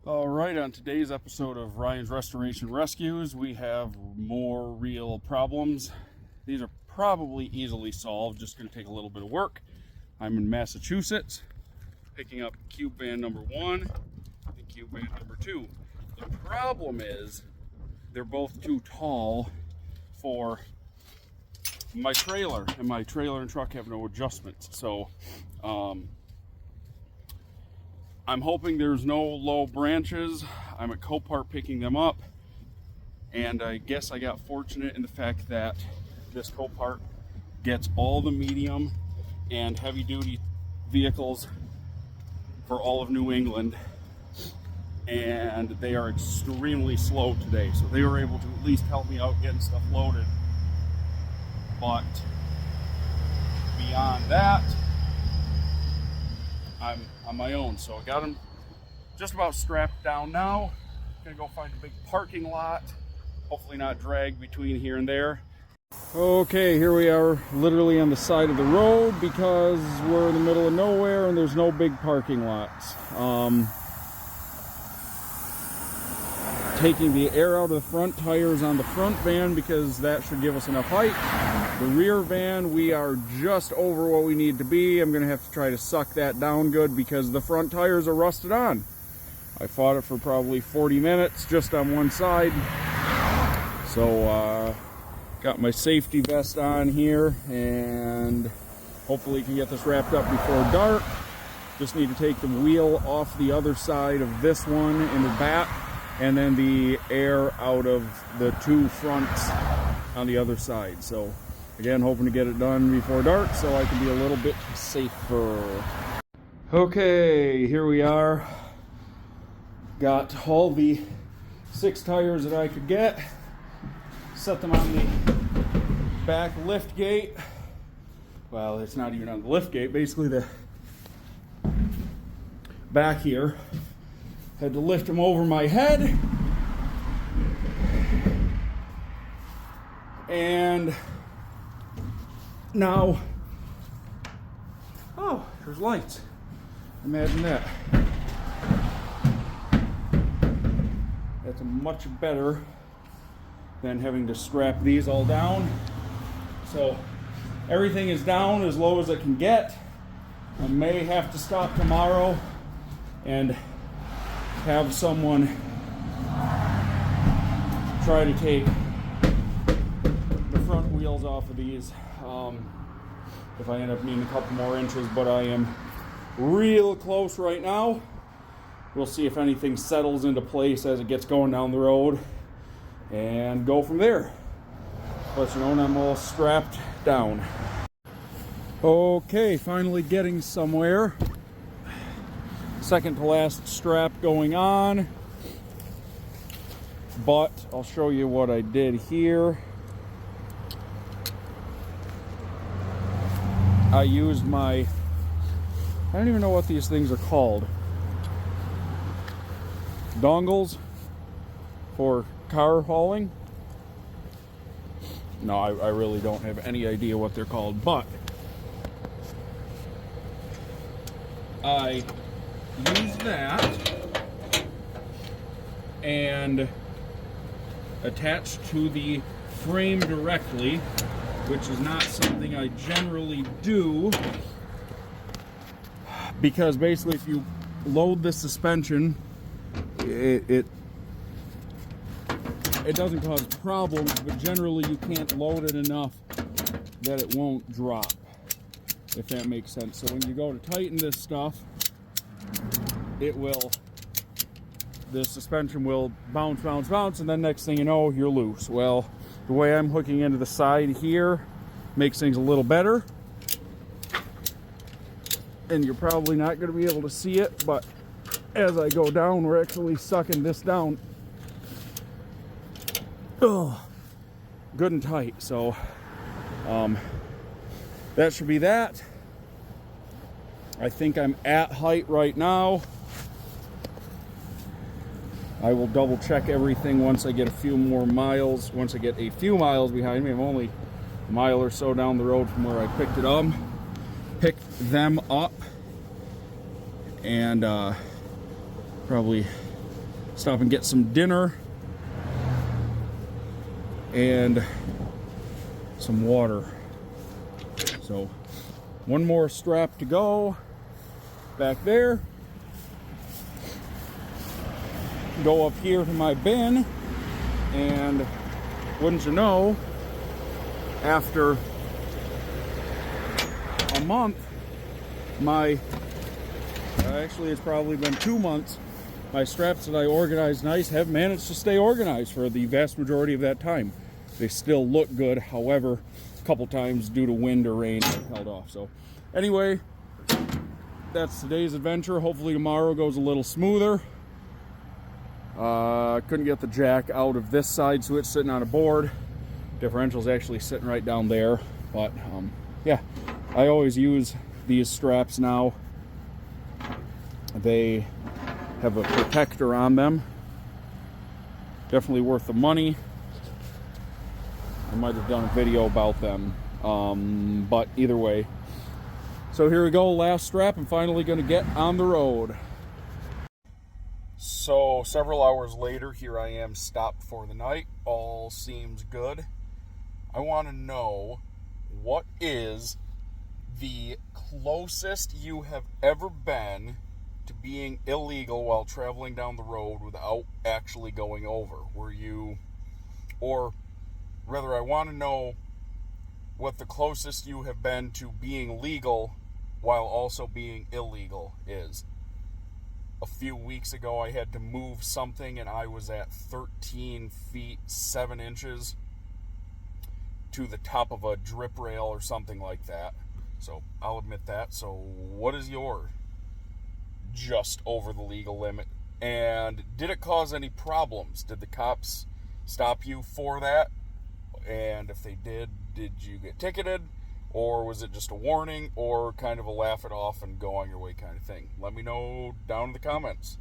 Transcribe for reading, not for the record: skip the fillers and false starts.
All right, on today's episode of Ryan's Restoration Rescues, we have more real problems. These are probably easily solved, just going to take a little bit of work. I'm in Massachusetts, picking up cube van number 1 and cube van number 2. The problem is they're both too tall for my trailer, and my trailer and truck have no adjustments. So I'm hoping there's no low branches. I'm at Copart picking them up, and I guess I got fortunate in the fact that this Copart gets all the medium and heavy duty vehicles for all of New England, and they are extremely slow today, so they were able to at least help me out getting stuff loaded. But beyond that, I'm on my own, so I got them just about strapped down now. Gonna go find a big parking lot, hopefully not drag between here and there. Okay, here we are literally on the side of the road because we're in the middle of nowhere and there's no big parking lots. Taking the air out of the front tires on the front van because that should give us enough height. The rear van, we are just over what we need to be. I'm gonna have to try to suck that down good because the front tires are rusted on. I fought it for probably 40 minutes just on one side. So got my safety vest on here and hopefully can get this wrapped up before dark. Just need to take the wheel off the other side of this one in the back, and then the air out of the two fronts on the other side. So again, hoping to get it done before dark so I can be a little bit safer. Okay, here we are. Got all the 6 tires that I could get. Set them on the back lift gate. Well, it's not even on the lift gate, basically the back here. Had to lift them over my head. And now, oh, there's lights. Imagine that. That's much better than having to strap these all down. So everything is down as low as it can get. I may have to stop tomorrow and have someone try to take the front wheels off of these if I end up needing a couple more inches, but I am real close right now. We'll see if anything settles into place as it gets going down the road and go from there. But you know, I'm all strapped down. Okay, finally getting somewhere. Second to last strap going on, but I'll show you what I did here. I used I don't even know what these things are called. Dongles for car hauling. No, I really don't have any idea what they're called, but I use that and attach to the frame directly, which is not something I generally do, because basically if you load the suspension, it doesn't cause problems, but generally you can't load it enough that it won't drop, if that makes sense. So when you go to tighten this stuff, the suspension will bounce, and then next thing you know, you're loose. Well, the way I'm hooking into the side here makes things a little better. And you're probably not going to be able to see it, but as I go down, we're actually sucking this down. Ugh, good and tight. So that should be that. I think I'm at height right now. I will double check everything once I get a few more miles. Once I get a few miles behind me, I'm only a mile or so down the road from where I picked them up, and probably stop and get some dinner and some water. So one more strap to go back there. Go up here to my bin, and wouldn't you know, after a month, actually it's probably been 2 months, my straps that I organized nice have managed to stay organized for the vast majority of that time. They still look good, however, a couple times due to wind or rain I've held off. So anyway, that's today's adventure. Hopefully tomorrow goes a little smoother. Couldn't get the jack out of this side switch sitting on a board. Differential's actually sitting right down there, but yeah, I always use these straps now. They have a protector on them. Definitely worth the money. I might have done a video about them, but either way. So here we go, last strap. I'm finally going to get on the road. So several hours later, here I am stopped for the night. All seems good. I want to know, what is the closest you have ever been to being illegal while traveling down the road without actually going over? Were you, or rather, I want to know what the closest you have been to being legal while also being illegal is. A few weeks ago, I had to move something, and I was at 13 feet 7 inches to the top of a drip rail or something like that. So I'll admit that. So what is your just over the legal limit? And did it cause any problems? Did the cops stop you for that? And if they did you get ticketed? Or was it just a warning, or kind of a laugh it off and go on your way kind of thing? Let me know down in the comments.